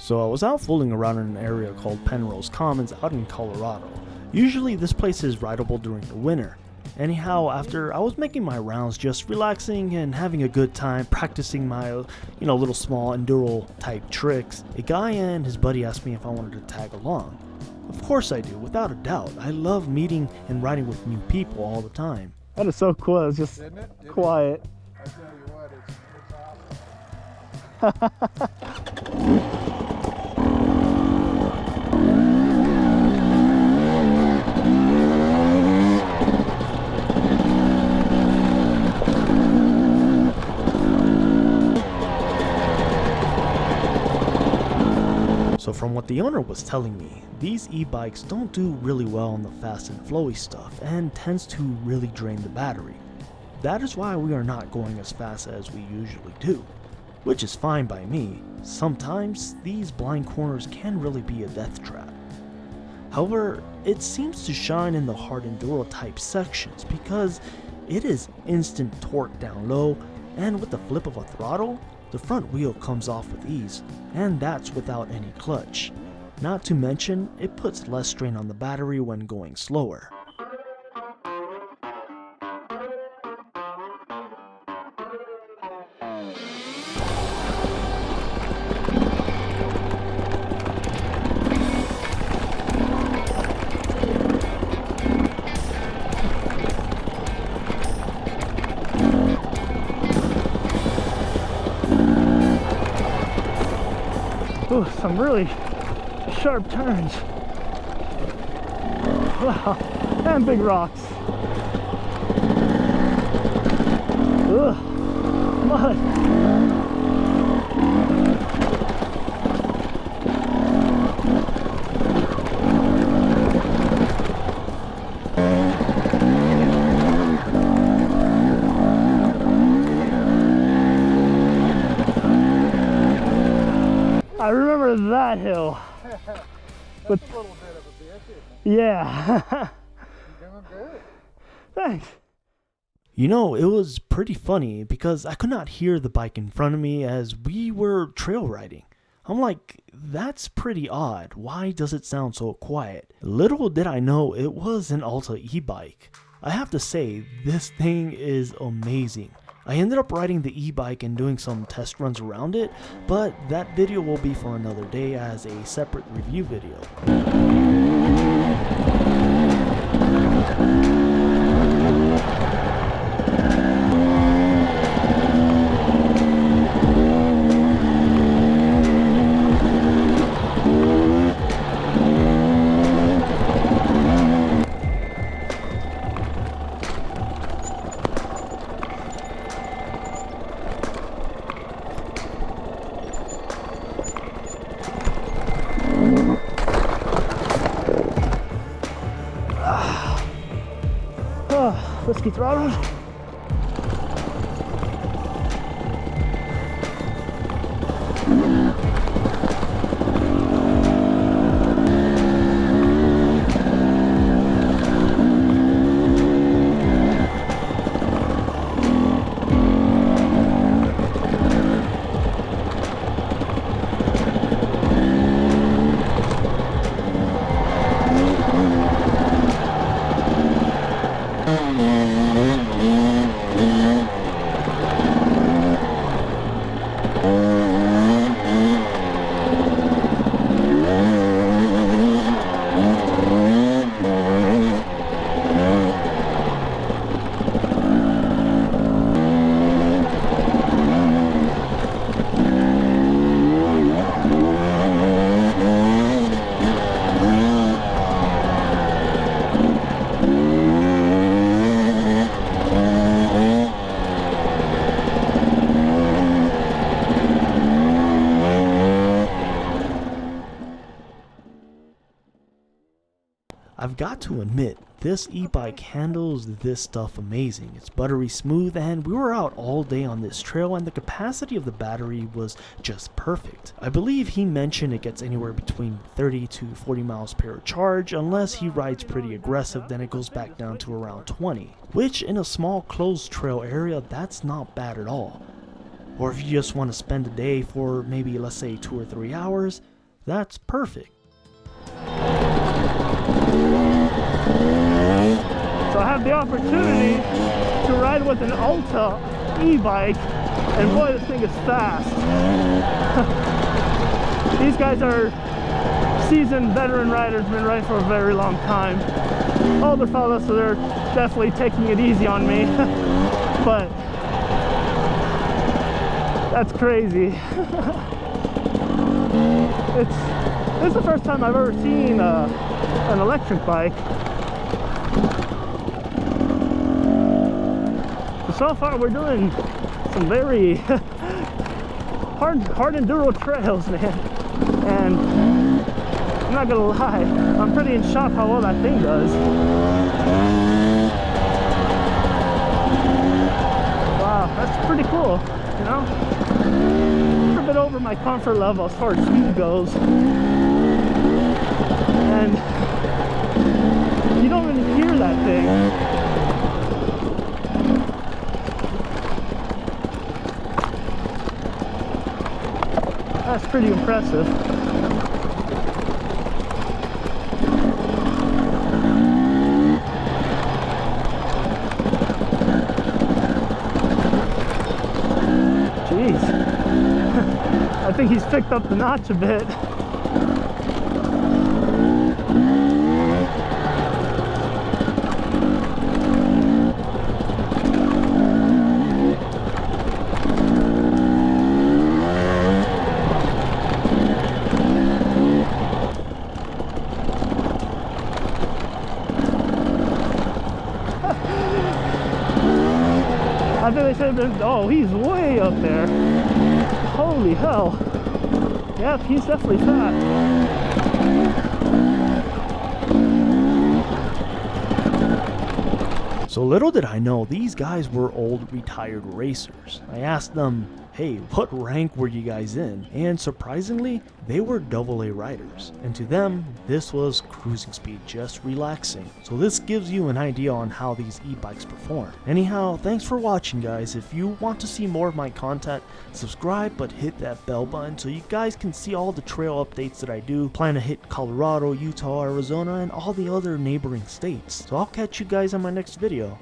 So I was out fooling around in an area called Penrose Commons out in Colorado. Usually this place is rideable during the winter. Anyhow, after I was making my rounds, just relaxing and having a good time, practicing my, little small enduro type tricks, a guy and his buddy asked me if I wanted to tag along. Of course I do, without a doubt. I love meeting and riding with new people all the time. That is so cool. It's just quiet. I tell you what, it's awesome. So from what the owner was telling me, these e-bikes don't do really well on the fast and flowy stuff and tends to really drain the battery. That is why we are not going as fast as we usually do, which is fine by me. Sometimes these blind corners can really be a death trap. However, it seems to shine in the hard enduro type sections because it is instant torque down low, and with the flip of a throttle, the front wheel comes off with ease, and that's without any clutch. Not to mention, it puts less strain on the battery when going slower. Ooh, some really sharp turns. Wow, and big rocks. Ugh, mud. I remember that hill. That's a little bit of a bitch, isn't it? Yeah. You're doing good. Thanks. You know, it was pretty funny because I could not hear the bike in front of me as we were trail riding. I'm like, that's pretty odd. Why does it sound so quiet? Little did I know it was an Alta E-bike. I have to say, this thing is amazing. I ended up riding the e-bike and doing some test runs around it, but that video will be for another day as a separate review video. Whiskey throttled. I've got to admit, this e-bike handles this stuff amazing. It's buttery smooth, and we were out all day on this trail and the capacity of the battery was just perfect. I believe he mentioned it gets anywhere between 30 to 40 miles per charge. Unless he rides pretty aggressive, then it goes back down to around 20, which in a small closed trail area, that's not bad at all. Or if you just want to spend a day for maybe, let's say, 2 or 3 hours, That's perfect. So I have the opportunity to ride with an Alta E-bike, and boy, this thing is fast. These guys are seasoned veteran riders, been riding for a very long time. Older fellas, so they're definitely taking it easy on me. But that's crazy. It's the first time I've ever seen an electric bike. So far we're doing some very hard enduro trails, man. And I'm not gonna lie, I'm pretty in shock how well that thing does. Wow, that's pretty cool, you know? A bit over my comfort level as far as speed goes. And you don't even hear that thing. That's pretty impressive. Jeez. I think he's picked up the notch a bit. I think they said, oh, he's way up there. Holy hell. Yep, he's definitely fat. So little did I know, these guys were old retired racers. I asked them, hey, what rank were you guys in? And surprisingly, they were AA riders. And to them, this was cruising speed, just relaxing. So this gives you an idea on how these e-bikes perform. Anyhow, thanks for watching, guys. If you want to see more of my content, subscribe, but hit that bell button so you guys can see all the trail updates that I do. Plan to hit Colorado, Utah, Arizona, and all the other neighboring states. So I'll catch you guys on my next video.